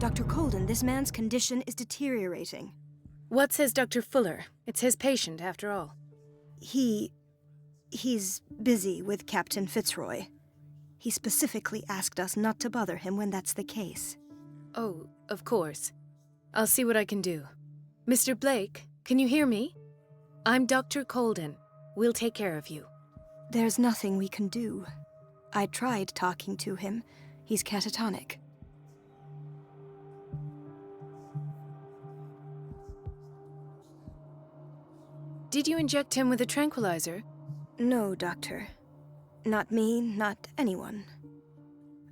Dr. Colden, this man's condition is deteriorating. What says Dr. Fuller? It's his patient, after all. He's busy with Captain Fitzroy. He specifically asked us not to bother him when that's the case. Oh, of course. I'll see what I can do. Mr. Blake, can you hear me? I'm Dr. Colden. We'll take care of you. There's nothing we can do. I tried talking to him. He's catatonic. Did you inject him with a tranquilizer? No, Doctor. Not me, not anyone.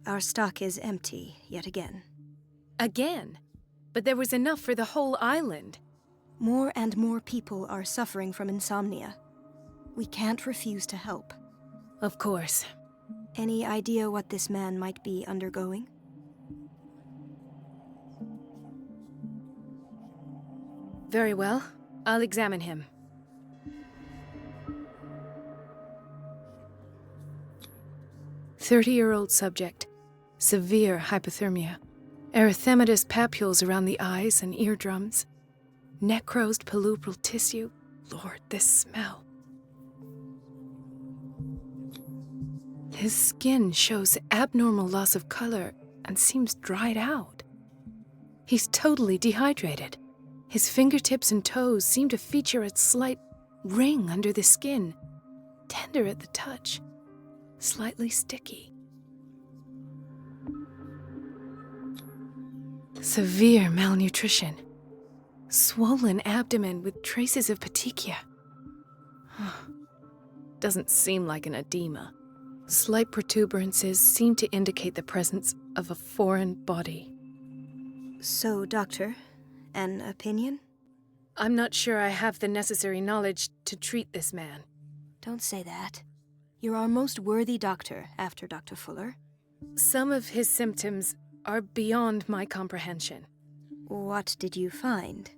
Our stock is empty, yet again. Again? But there was enough for the whole island. More and more people are suffering from insomnia. We can't refuse to help. Of course. Any idea what this man might be undergoing? Very well. I'll examine him. "30-year-old subject. Severe hypothermia. Erythematous papules around the eyes and eardrums. Necrosed palpebral tissue. Lord, this smell. His skin shows abnormal loss of color and seems dried out. He's totally dehydrated. His fingertips and toes seem to feature a slight ring under the skin, tender at the touch, slightly sticky. Severe malnutrition. Swollen abdomen with traces of petechia. Doesn't seem like an edema. Slight protuberances seem to indicate the presence of a foreign body. So, Doctor, an opinion? I'm not sure I have the necessary knowledge to treat this man. Don't say that. You're our most worthy doctor after Dr. Fuller. Some of his symptoms are beyond my comprehension. What did you find?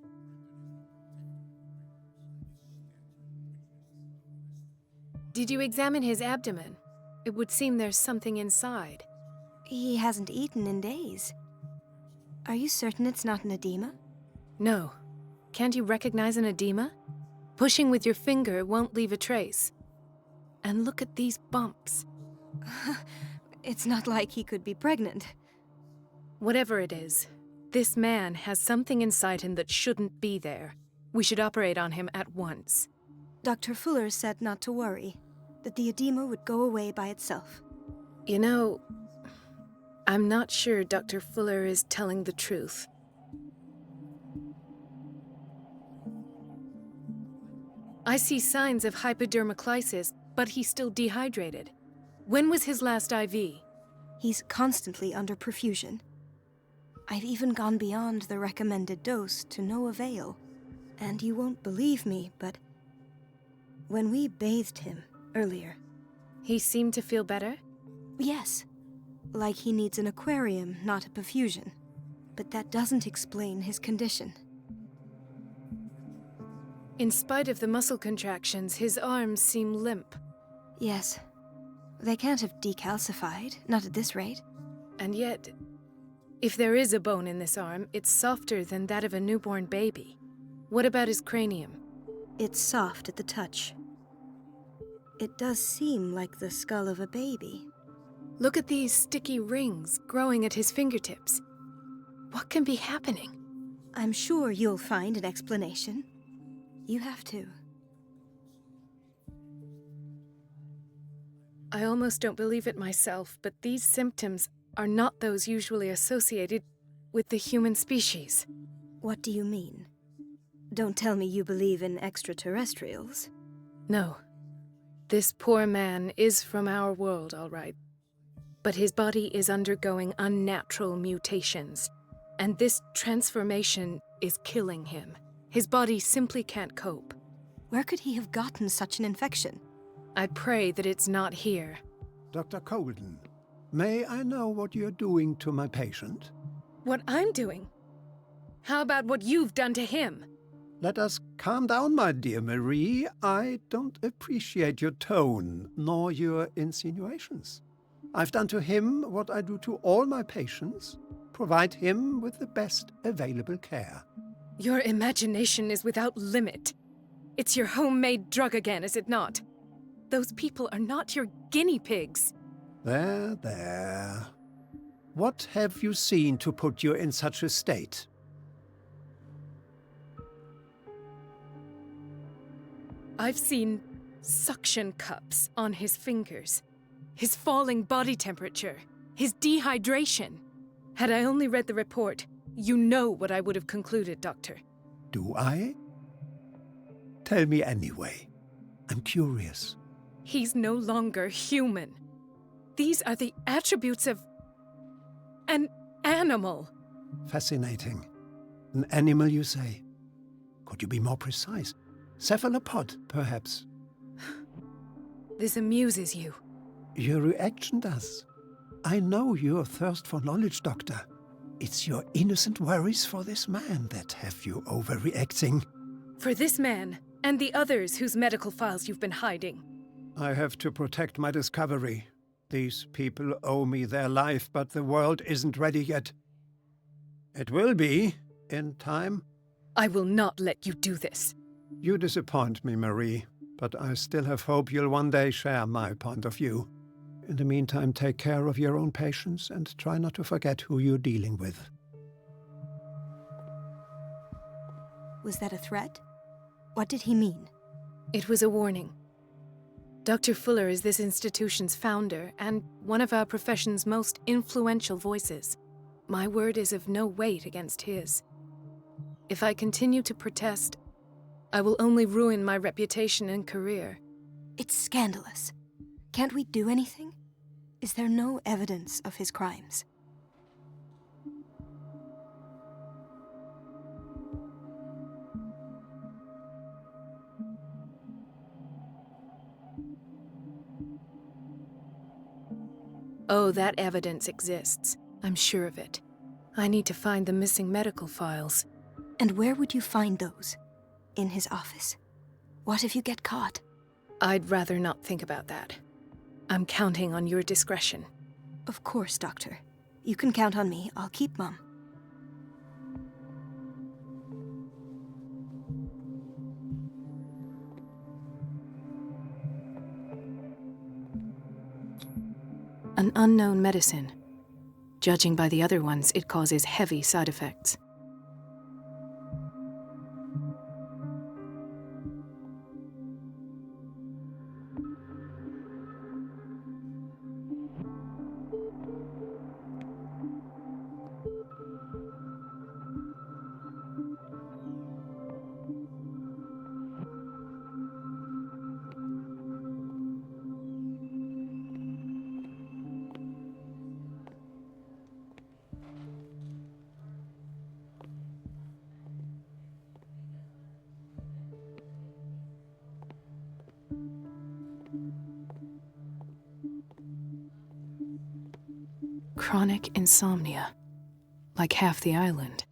Did you examine his abdomen? It would seem there's something inside. He hasn't eaten in days. Are you certain it's not an edema? No. Can't you recognize an edema? Pushing with your finger won't leave a trace. And look at these bumps. It's not like he could be pregnant. Whatever it is, this man has something inside him that shouldn't be there. We should operate on him at once. Dr. Fuller said not to worry, that the edema would go away by itself. You know, I'm not sure Dr. Fuller is telling the truth. I see signs of hypodermoclysis, but he's still dehydrated. When was his last IV? He's constantly under perfusion. I've even gone beyond the recommended dose to no avail. And you won't believe me, but when we bathed him earlier... He seemed to feel better? Yes. Like he needs an aquarium, not a perfusion. But that doesn't explain his condition. In spite of the muscle contractions, his arms seem limp. Yes. They can't have decalcified, not at this rate. And yet, if there is a bone in this arm, it's softer than that of a newborn baby. What about his cranium? It's soft at the touch. It does seem like the skull of a baby. Look at these sticky rings growing at his fingertips. What can be happening? I'm sure you'll find an explanation. You have to. I almost don't believe it myself, but these symptoms are not those usually associated with the human species. What do you mean? Don't tell me you believe in extraterrestrials. No. This poor man is from our world, all right. But his body is undergoing unnatural mutations, and this transformation is killing him. His body simply can't cope. Where could he have gotten such an infection? I pray that it's not here. Dr. Colden, may I know what you're doing to my patient? What I'm doing? How about what you've done to him? Let us calm down, my dear Marie. I don't appreciate your tone, nor your insinuations. I've done to him what I do to all my patients, provide him with the best available care. Your imagination is without limit. It's your homemade drug again, is it not? Those people are not your guinea pigs. There, there. What have you seen to put you in such a state? I've seen suction cups on his fingers, his falling body temperature, his dehydration. Had I only read the report, you know what I would have concluded, Doctor. Do I? Tell me anyway. I'm curious. He's no longer human. These are the attributes of an animal. Fascinating. An animal, you say? Could you be more precise? Cephalopod, perhaps? This amuses you. Your reaction does. I know your thirst for knowledge, Doctor. It's your innocent worries for this man that have you overreacting. For this man, and the others whose medical files you've been hiding. I have to protect my discovery. These people owe me their life, but the world isn't ready yet. It will be, in time. I will not let you do this. You disappoint me, Marie, but I still have hope you'll one day share my point of view. In the meantime, take care of your own patients and try not to forget who you're dealing with. Was that a threat? What did he mean? It was a warning. Dr. Fuller is this institution's founder and one of our profession's most influential voices. My word is of no weight against his. If I continue to protest, I will only ruin my reputation and career. It's scandalous. Can't we do anything? Is there no evidence of his crimes? Oh, that evidence exists. I'm sure of it. I need to find the missing medical files. And where would you find those? In his office? What if you get caught? I'd rather not think about that. I'm counting on your discretion. Of course, Doctor. You can count on me. I'll keep mum. An unknown medicine. Judging by the other ones, it causes heavy side effects. Chronic insomnia, like half the island.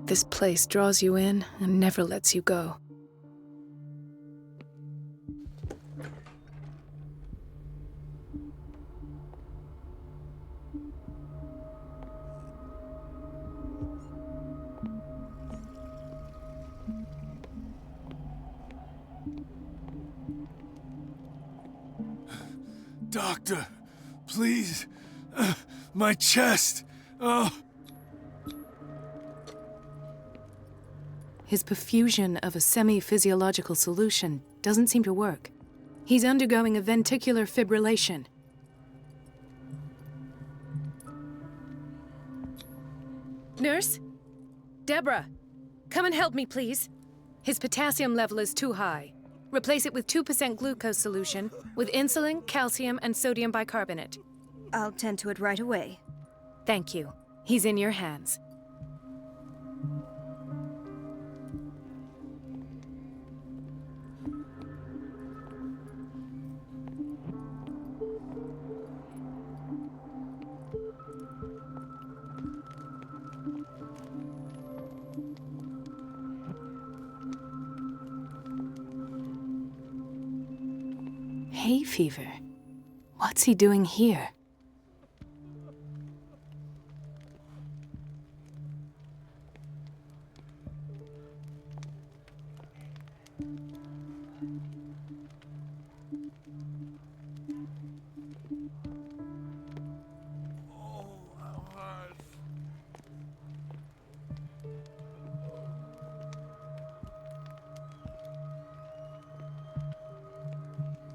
This place draws you in and never lets you go. Doctor, please. My chest. Oh. His perfusion of a semi-physiological solution doesn't seem to work. He's undergoing a ventricular fibrillation. Nurse? Deborah, come and help me, please. His potassium level is too high. Replace it with 2% glucose solution with insulin, calcium, and sodium bicarbonate. I'll tend to it right away. Thank you. He's in your hands. Hay fever. What's he doing here?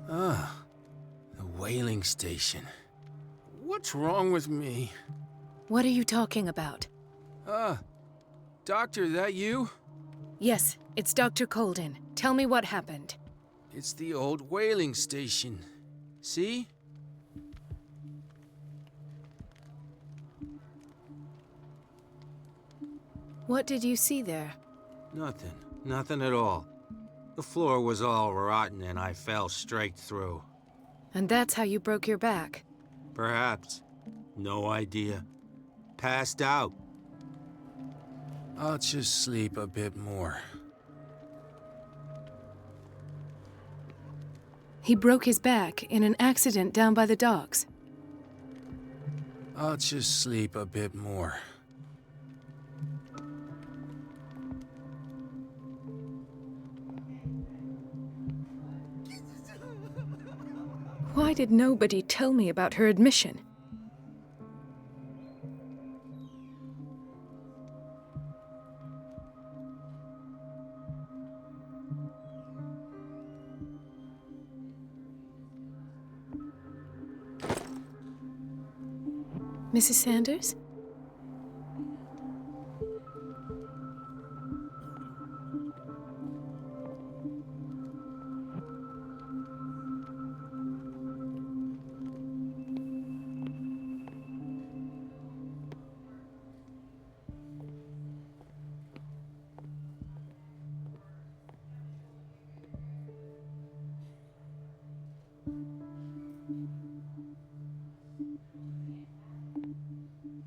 Ah, the whaling station. What's wrong with me? What are you talking about? Doctor, that you? Yes, it's Dr. Colden. Tell me what happened. It's the old whaling station. See? What did you see there? Nothing. Nothing at all. The floor was all rotten and I fell straight through. And that's how you broke your back? Perhaps. No idea. Passed out. I'll just sleep a bit more. He broke his back in an accident down by the docks. I'll just sleep a bit more. Why did nobody tell me about her admission? Mrs. Sanders?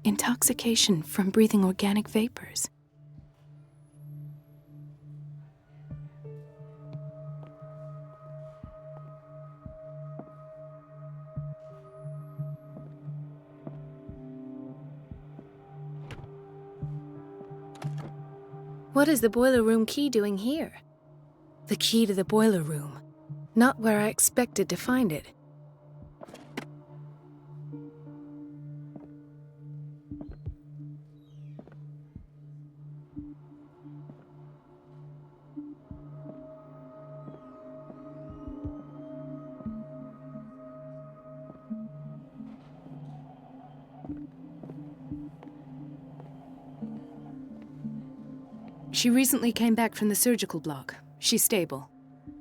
Intoxication from breathing organic vapors. What is the boiler room key doing here? The key to the boiler room. Not where I expected to find it. She recently came back from the surgical block. She's stable.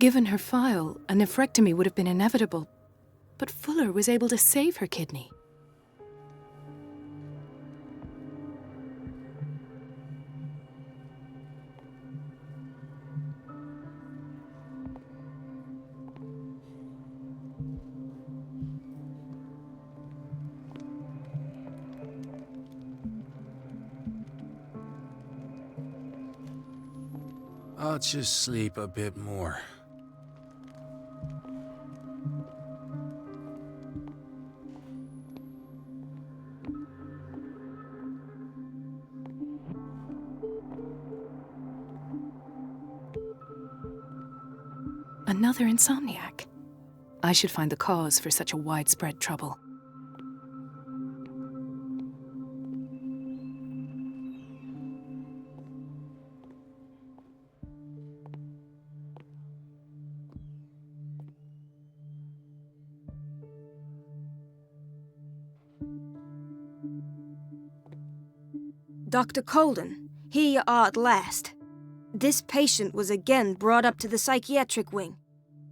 Given her file, a nephrectomy would have been inevitable, but Fuller was able to save her kidney. I'll just sleep a bit more. Another insomniac. I should find the cause for such a widespread trouble. Dr. Colden, here you are at last. This patient was again brought up to the psychiatric wing.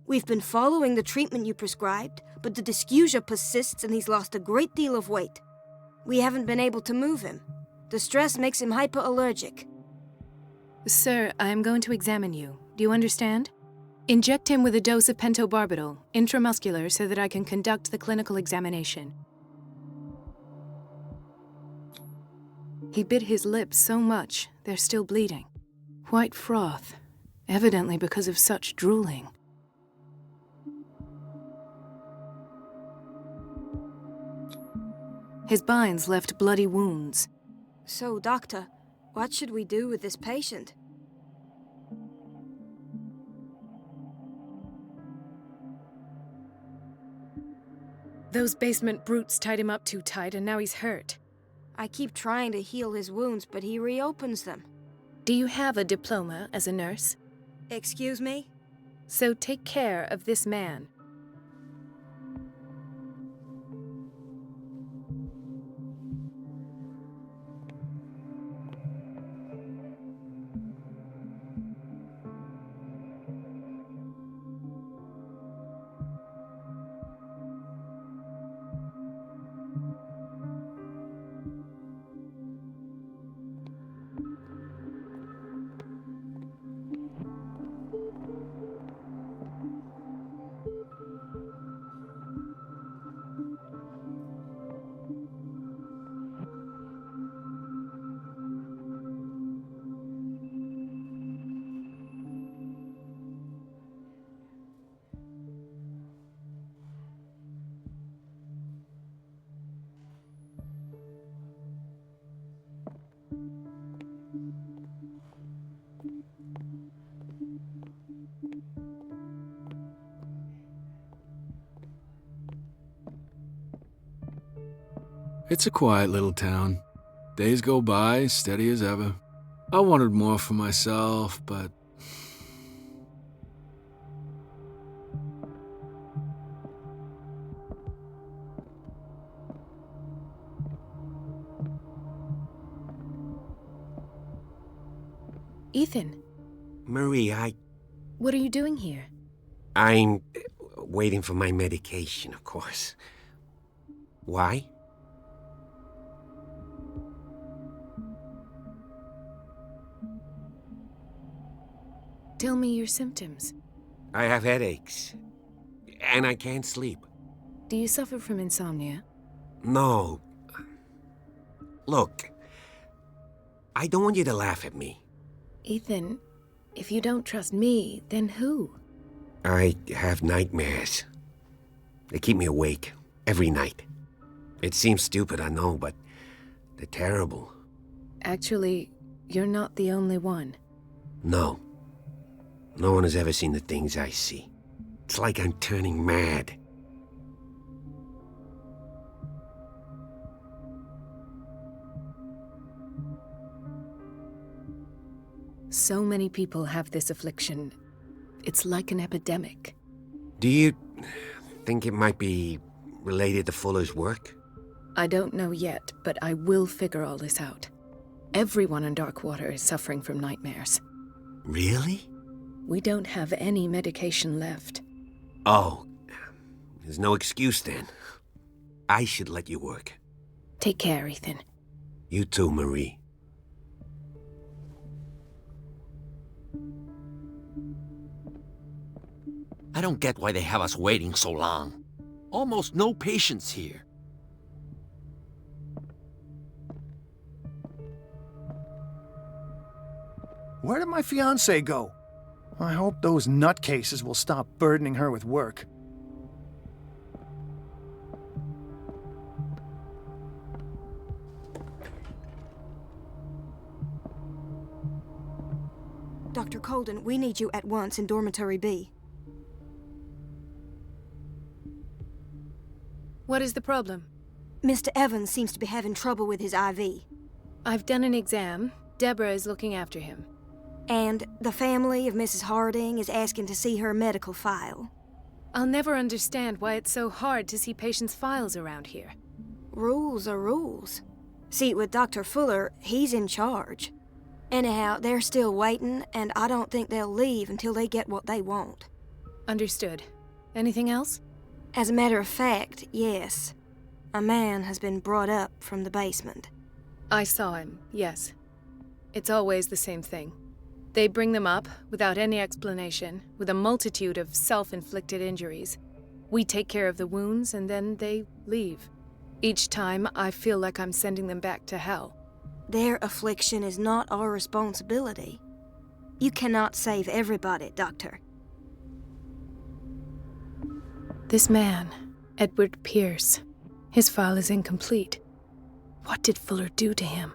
We've been following the treatment you prescribed, but the dysgeusia persists and he's lost a great deal of weight. We haven't been able to move him. The stress makes him hyperallergic. Sir, I am going to examine you. Do you understand? Inject him with a dose of pentobarbital, intramuscular, so that I can conduct the clinical examination. He bit his lips so much, they're still bleeding. White froth, evidently because of such drooling. His binds left bloody wounds. So, Doctor, what should we do with this patient? Those basement brutes tied him up too tight, and now he's hurt. I keep trying to heal his wounds, but he reopens them. Do you have a diploma as a nurse? Excuse me? So take care of this man. It's a quiet little town. Days go by, steady as ever. I wanted more for myself, but... Ethan, Marie, what are you doing here? I'm waiting for my medication, of course. Why? Tell me your symptoms. I have headaches, and I can't sleep. Do you suffer from insomnia? No. Look, I don't want you to laugh at me. Ethan, if you don't trust me, then who? I have nightmares. They keep me awake every night. It seems stupid, I know, but they're terrible. Actually, you're not the only one. No. No one has ever seen the things I see. It's like I'm turning mad. So many people have this affliction. It's like an epidemic. Do you think it might be related to Fuller's work? I don't know yet, but I will figure all this out. Everyone in Darkwater is suffering from nightmares. Really? We don't have any medication left. Oh, there's no excuse then. I should let you work. Take care, Ethan. You too, Marie. I don't get why they have us waiting so long. Almost no patients here. Where did my fiancée go? I hope those nutcases will stop burdening her with work. Dr. Colden, we need you at once in Dormitory B. What is the problem? Mr. Evans seems to be having trouble with his IV. I've done an exam. Deborah is looking after him. And the family of Mrs. Harding is asking to see her medical file. I'll never understand why it's so hard to see patients' files around here. Rules are rules. See, with Dr. Fuller, he's in charge. Anyhow, they're still waiting, and I don't think they'll leave until they get what they want. Understood. Anything else? As a matter of fact, yes. A man has been brought up from the basement. I saw him, yes. It's always the same thing. They bring them up without any explanation, with a multitude of self-inflicted injuries. We take care of the wounds, and then they leave. Each time, I feel like I'm sending them back to hell. Their affliction is not our responsibility. You cannot save everybody, Doctor. This man, Edward Pierce, his file is incomplete. What did Fuller do to him?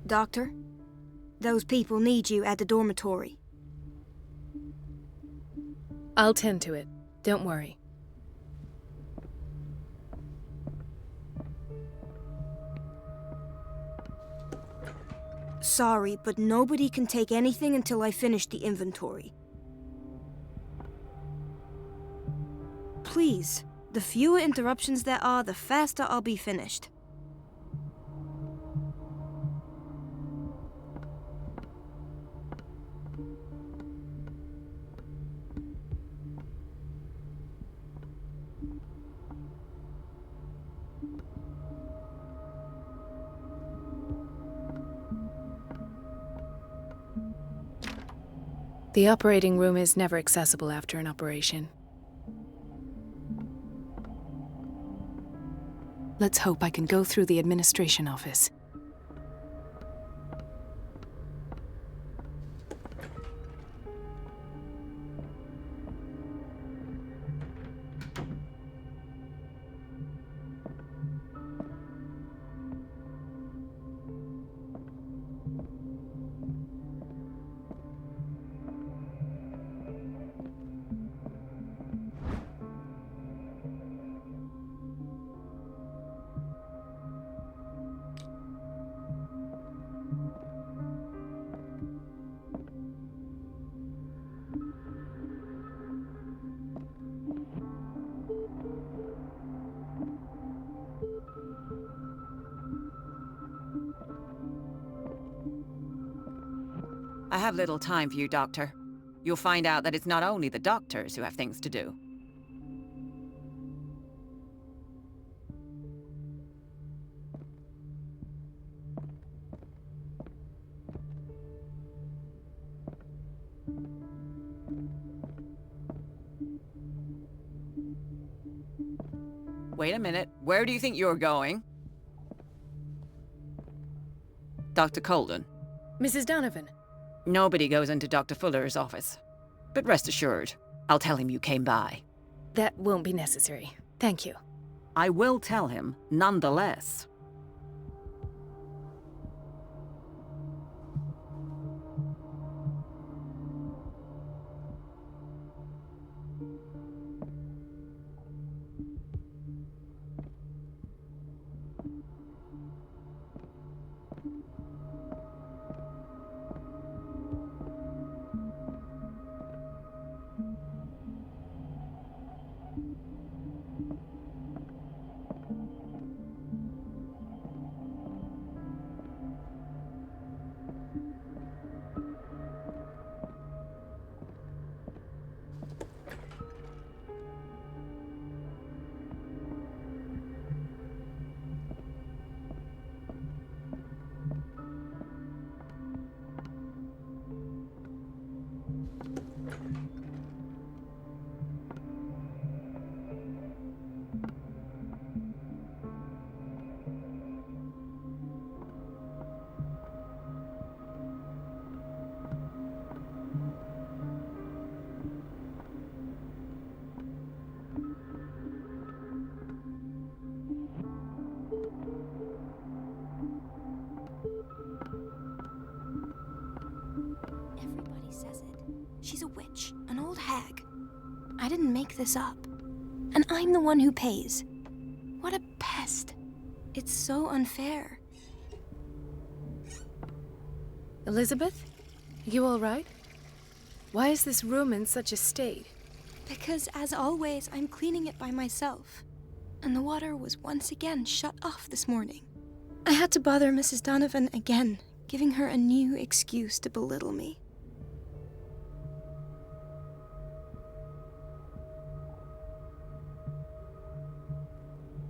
Doctor, those people need you at the dormitory. I'll tend to it. Don't worry. Sorry, but nobody can take anything until I finish the inventory. Please, the fewer interruptions there are, the faster I'll be finished. The operating room is never accessible after an operation. Let's hope I can go through the administration office. I have little time for you, Doctor. You'll find out that it's not only the doctors who have things to do. Wait a minute. Where do you think you're going? Dr. Colden. Mrs. Donovan. Nobody goes into Dr. Fuller's office. But rest assured, I'll tell him you came by. That won't be necessary. Thank you. I will tell him, nonetheless. Everybody says it. She's a witch, an old hag. I didn't make this up. And I'm the one who pays. What a pest. It's so unfair. Elizabeth? You all right? Why is this room in such a state? Because, as always, I'm cleaning it by myself. And the water was once again shut off this morning. I had to bother Mrs. Donovan again, giving her a new excuse to belittle me.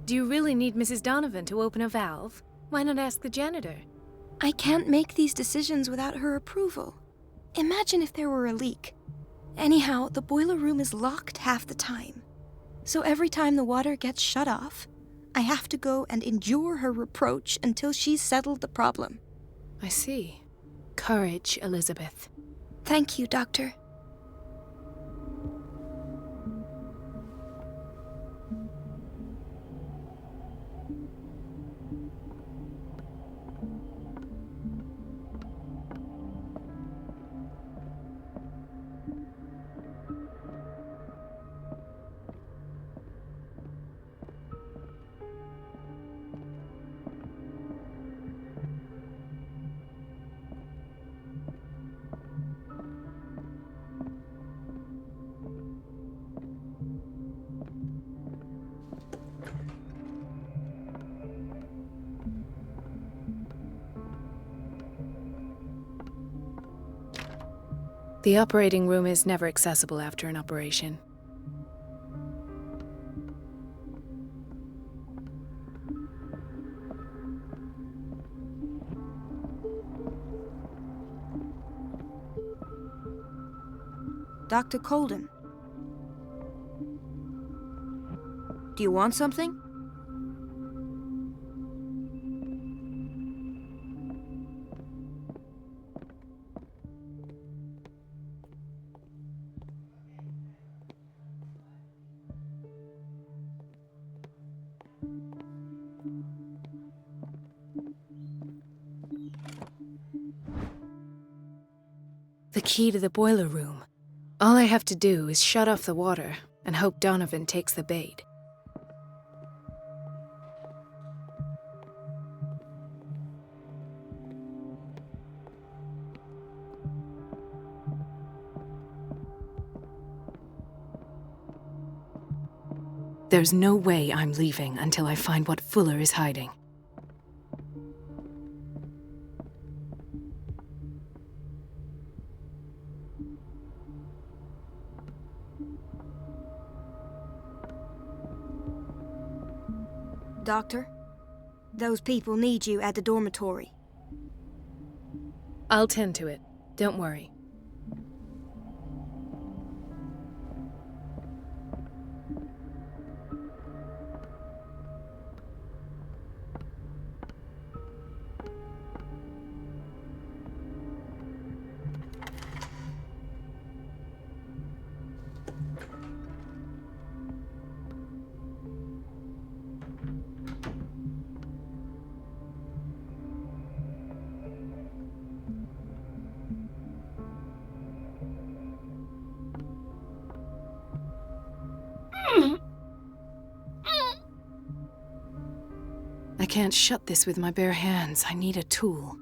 Do you really need Mrs. Donovan to open a valve? Why not ask the janitor? I can't make these decisions without her approval. Imagine if there were a leak. Anyhow, the boiler room is locked half the time. So every time the water gets shut off, I have to go and endure her reproach until she's settled the problem. I see. Courage, Elizabeth. Thank you, Doctor. The operating room is never accessible after an operation. Dr. Colden. Do you want something? The key to the boiler room. All I have to do is shut off the water and hope Donovan takes the bait. There's no way I'm leaving until I find what Fuller is hiding. Doctor, those people need you at the dormitory. I'll tend to it. Don't worry. I can't shut this with my bare hands. I need a tool.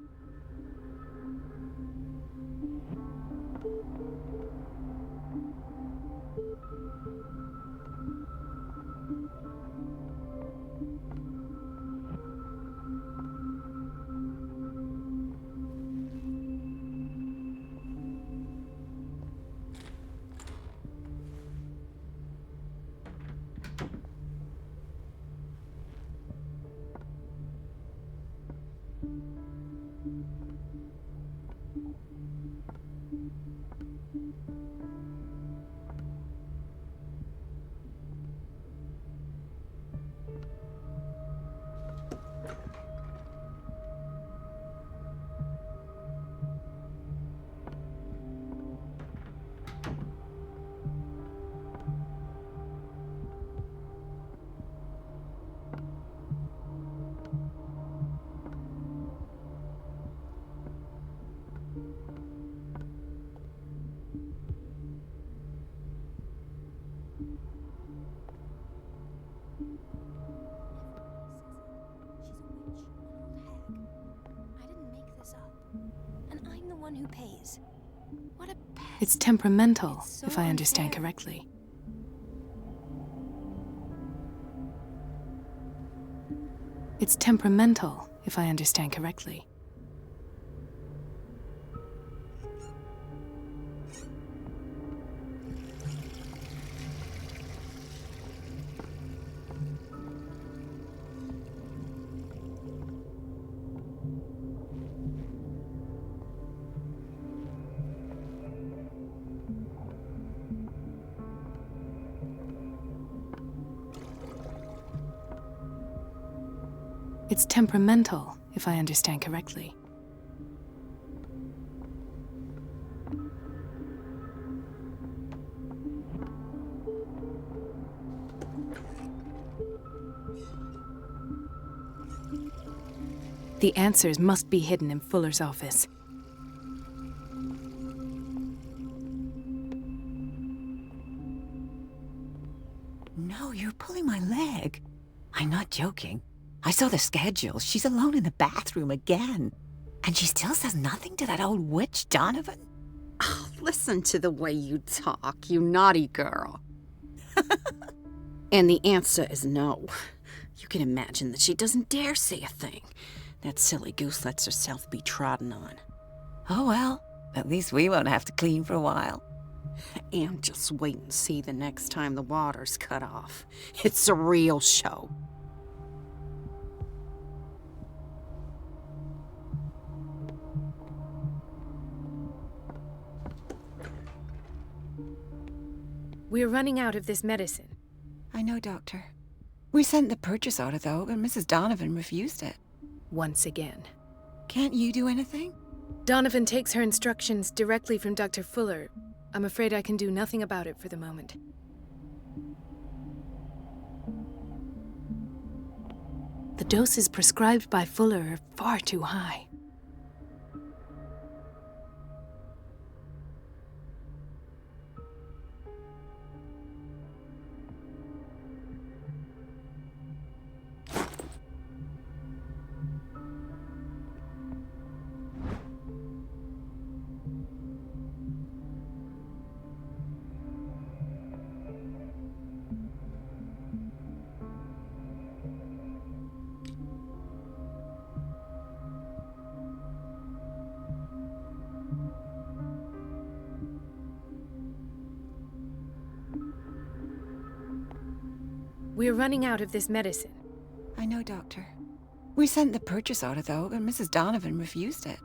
Who pays. What a pest. It's temperamental, It's so if I understand unfair. correctly. It's temperamental, if I understand correctly. It's temperamental, if I understand correctly. The answers must be hidden in Fuller's office. No, you're pulling my leg. I'm not joking. I saw the schedule. She's alone in the bathroom again. And she still says nothing to that old witch Donovan? Oh, listen to the way you talk, you naughty girl. And the answer is no. You can imagine that she doesn't dare say a thing. That silly goose lets herself be trodden on. Oh well, at least we won't have to clean for a while. And just wait and see the next time the water's cut off. It's a real show. We're running out of this medicine. I know, Doctor. We sent the purchase order, though, and Mrs. Donovan refused it. Once again. Can't you do anything? Donovan takes her instructions directly from Dr. Fuller. I'm afraid I can do nothing about it for the moment. The doses prescribed by Fuller are far too high. We're running out of this medicine. I know, Doctor. We sent the purchase order, though, and Mrs. Donovan refused it.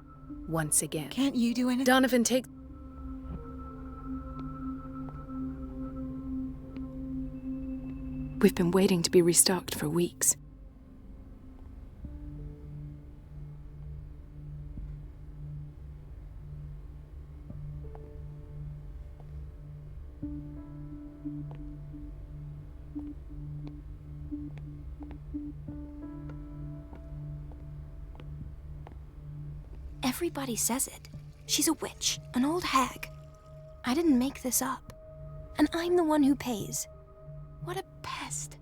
Once again. Can't you do anything? Donovan takes... We've been waiting to be restocked for weeks. Everybody says it. She's a witch, an old hag. I didn't make this up. And I'm the one who pays. What a pest.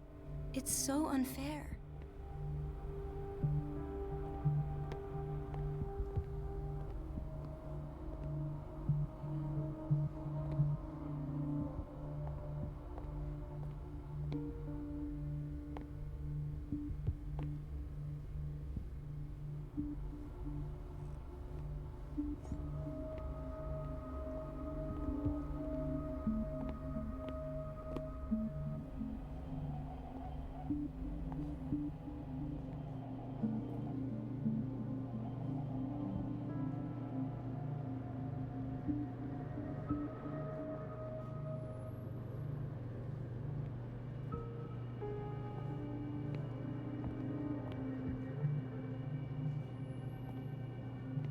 It's so unfair.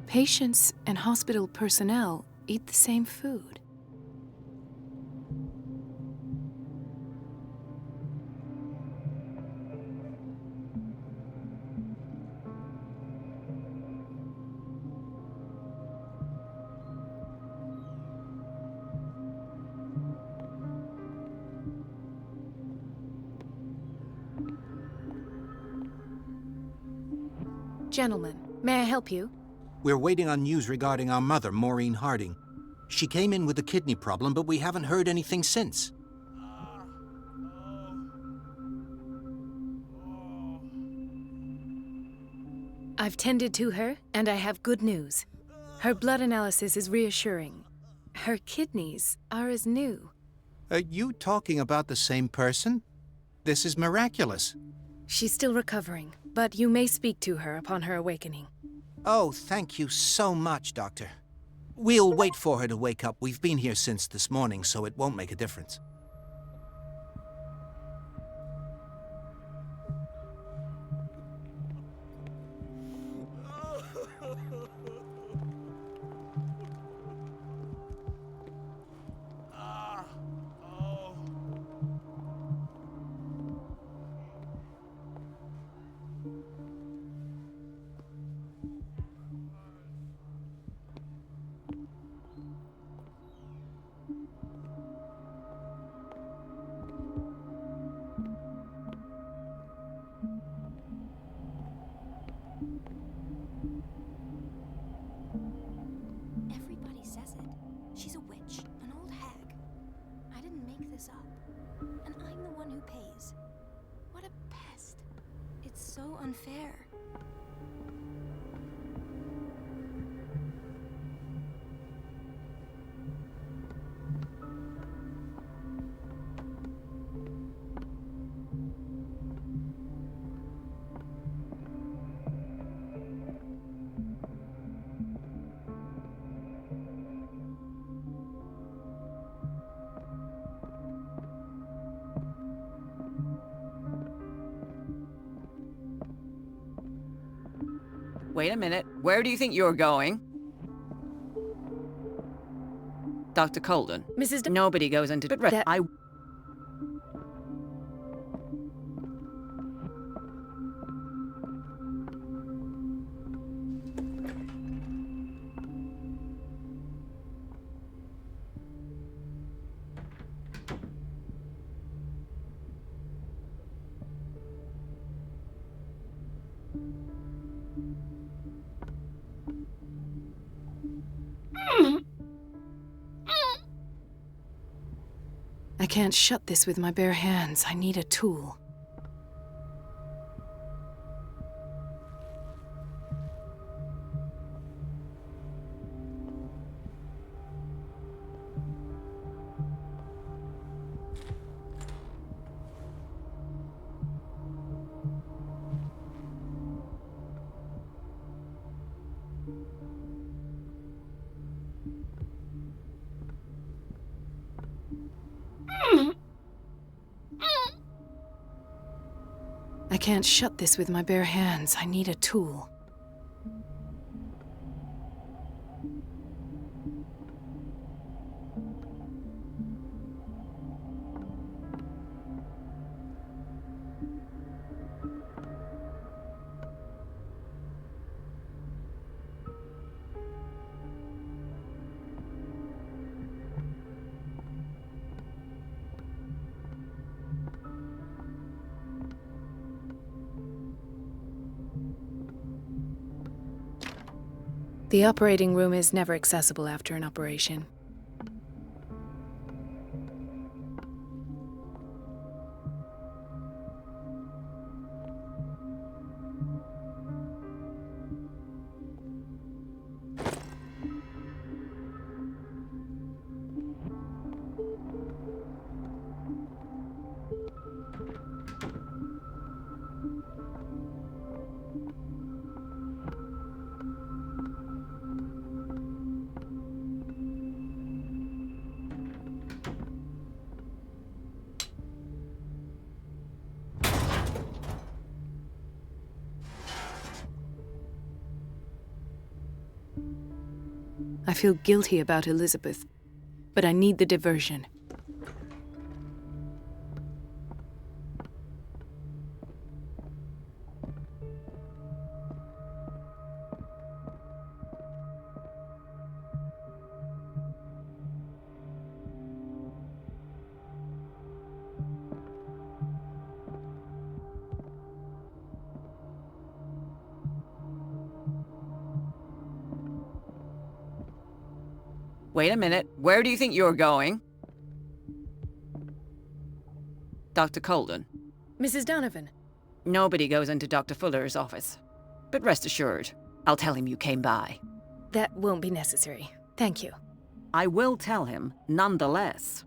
Patients and hospital personnel eat the same food. Gentlemen, may I help you? We're waiting on news regarding our mother, Maureen Harding. She came in with a kidney problem, but we haven't heard anything since. I've tended to her, and I have good news. Her blood analysis is reassuring. Her kidneys are as new. Are you talking about the same person? This is miraculous. She's still recovering, but you may speak to her upon her awakening. Oh, thank you so much, Doctor. We'll wait for her to wake up. We've been here since this morning, so it won't make a difference. so unfair. Wait a minute. Where do you think you're going? Dr. Colden. Nobody goes into... But I... I can't shut this with my bare hands. I need a tool. I can't shut this with my bare hands. I need a tool. The operating room is never accessible after an operation. I feel guilty about Elizabeth, but I need the diversion. Wait a minute. Where do you think you're going? Dr. Colden. Mrs. Donovan. Nobody goes into Dr. Fuller's office. But rest assured, I'll tell him you came by. That won't be necessary. Thank you. I will tell him, nonetheless.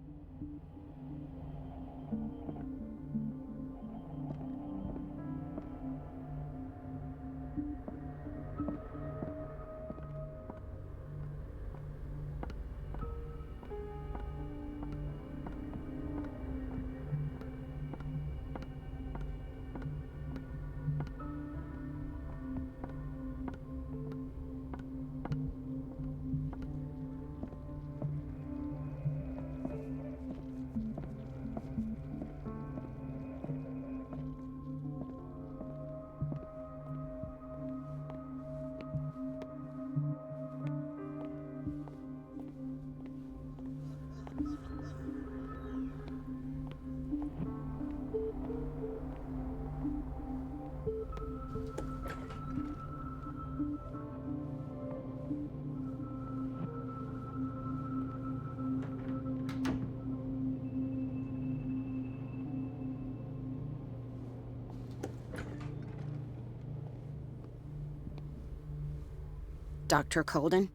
Dr. Colden?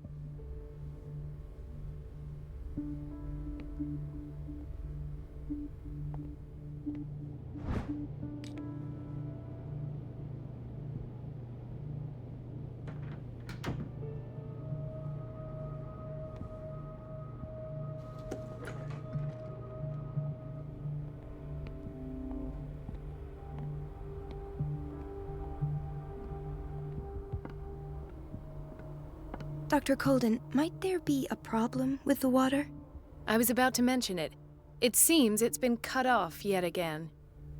Dr. Colden, might there be a problem with the water? I was about to mention it. It seems it's been cut off yet again.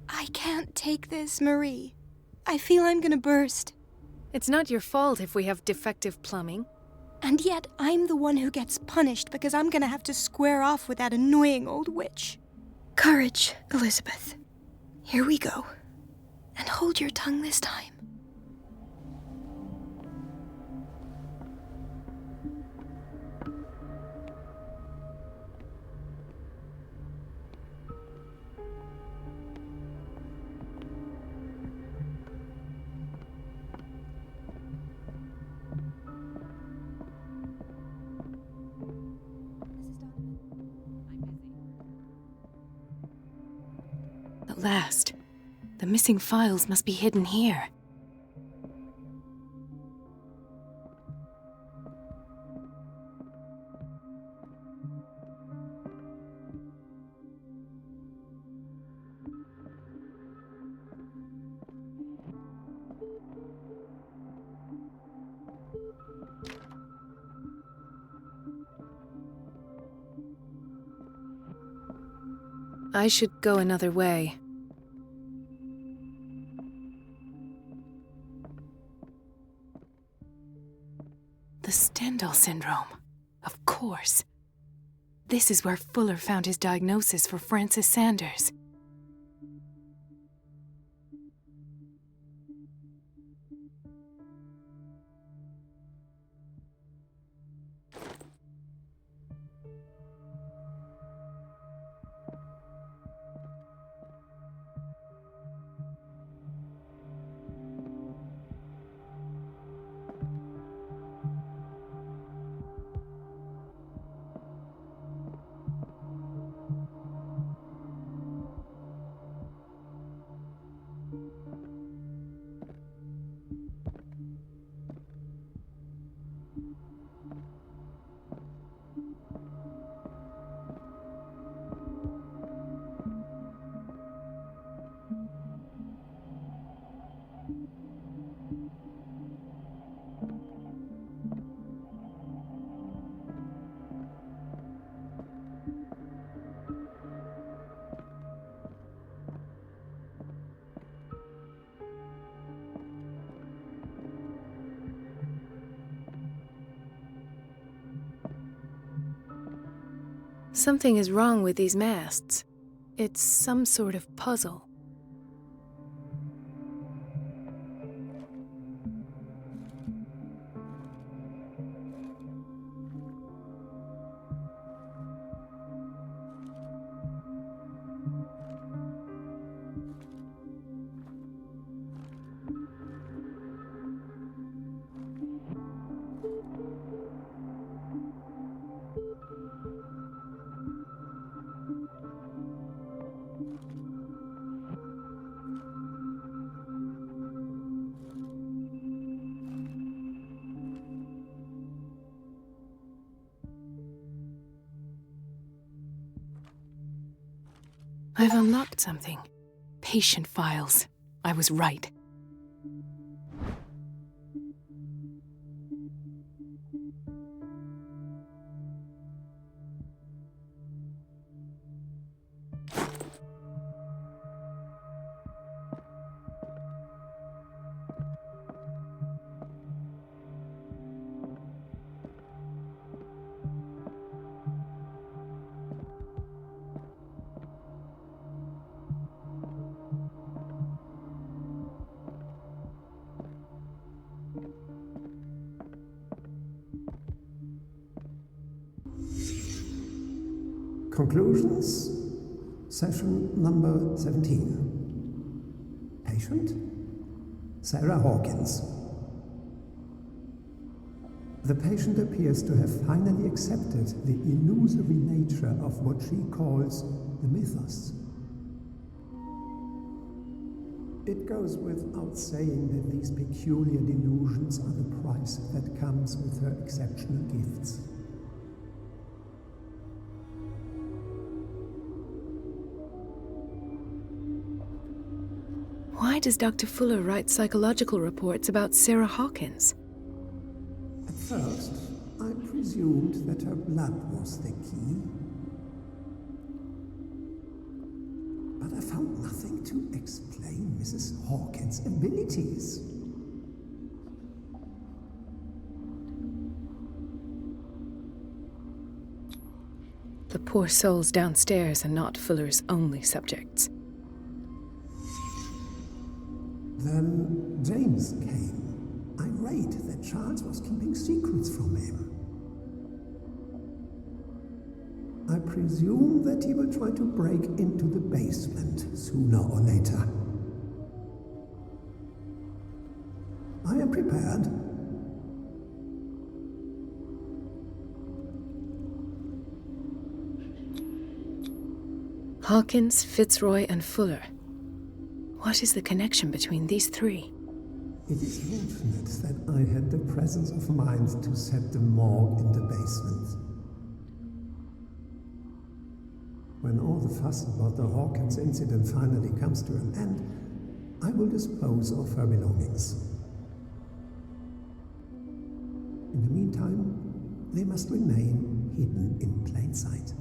I can't take this, Marie. I feel I'm gonna burst. It's not your fault if we have defective plumbing. And yet, I'm the one who gets punished because I'm gonna have to square off with that annoying old witch. Courage, Elizabeth. Here we go. And hold your tongue this time. At last. The missing files must be hidden here. I should go another way. The Stendhal syndrome. Of course. This is where Fuller found his diagnosis for Francis Sanders. Something is wrong with these masts. It's some sort of puzzle. I've unlocked something. Patient files. I was right. Conclusions, session number 17. Patient, Sarah Hawkins. The patient appears to have finally accepted the illusory nature of what she calls the mythos. It goes without saying that these peculiar delusions are the price that comes with her exceptional gifts. Why does Dr. Fuller write psychological reports about Sarah Hawkins? At first, I presumed that her blood was the key. But I found nothing to explain Mrs. Hawkins' abilities. The poor souls downstairs are not Fuller's only subjects. Then James came, irate that Charles was keeping secrets from him. I presume that he will try to break into the basement sooner or later. I am prepared. Hawkins, Fitzroy, and Fuller. What is the connection between these three? It is fortunate that I had the presence of mind to set the morgue in the basement. When all the fuss about the Hawkins incident finally comes to an end, I will dispose of her belongings. In the meantime, they must remain hidden in plain sight.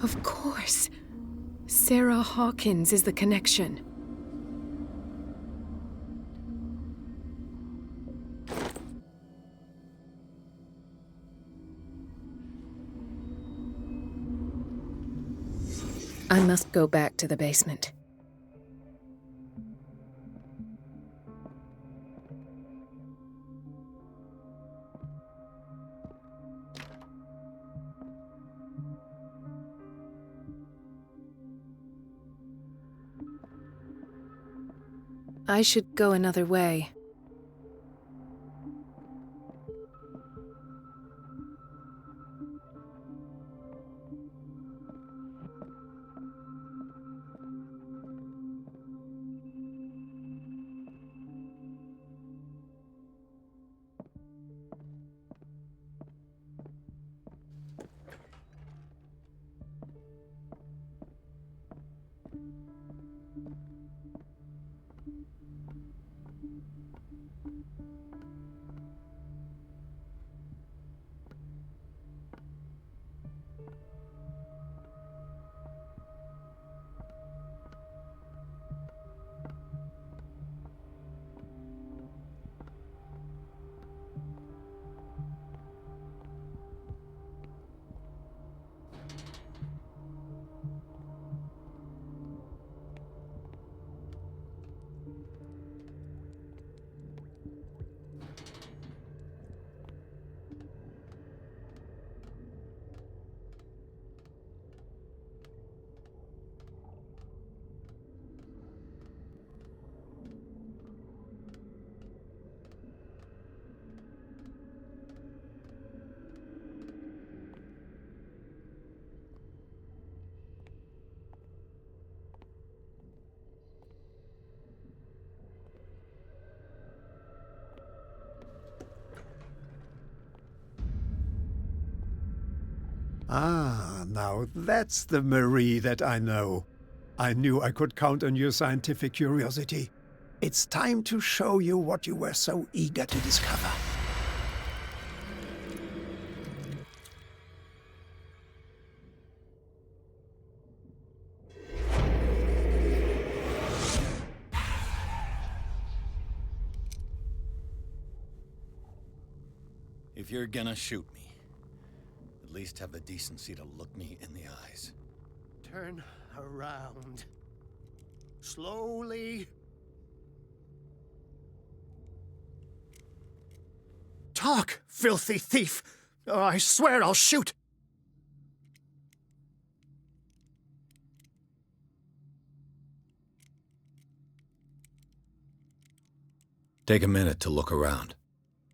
Of course. Sarah Hawkins is the connection. I must go back to the basement. I should go another way. Ah, now that's the Marie that I know. I knew I could count on your scientific curiosity. It's time to show you what you were so eager to discover. If you're gonna shoot me, at least have the decency to look me in the eyes. Turn around. Slowly. Talk, filthy thief! Oh, I swear I'll shoot! Take a minute to look around.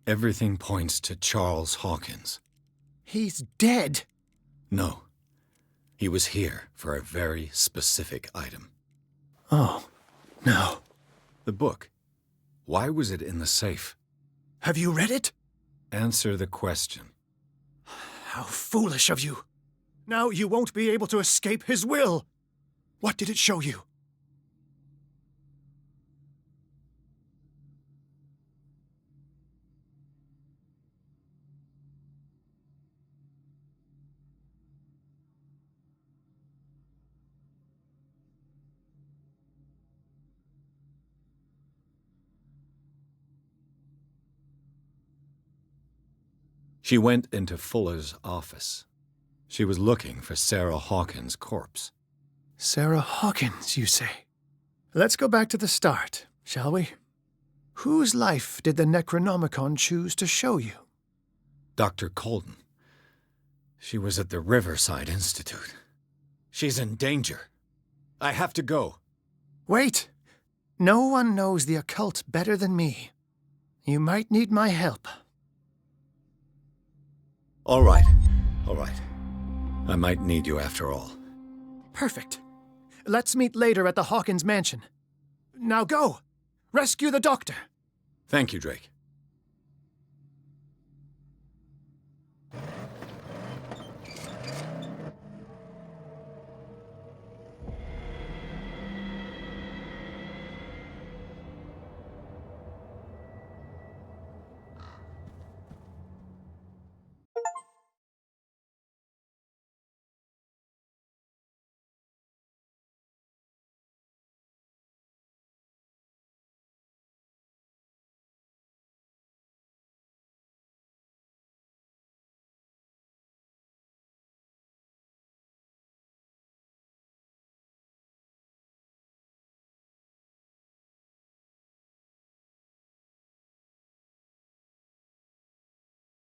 Everything points to Charles Hawkins. He's dead. No. He was here for a very specific item. Oh, no. The book. Why was it in the safe? Have you read it? Answer the question. How foolish of you. Now you won't be able to escape his will. What did it show you? She went into Fuller's office. She was looking for Sarah Hawkins' corpse. Sarah Hawkins, you say? Let's go back to the start, shall we? Whose life did the Necronomicon choose to show you? Dr. Colden. She was at the Riverside Institute. She's in danger. I have to go. Wait! No one knows the occult better than me. You might need my help. All right. I might need you after all. Perfect. Let's meet later at the Hawkins mansion. Now go! Rescue the doctor! Thank you, Drake.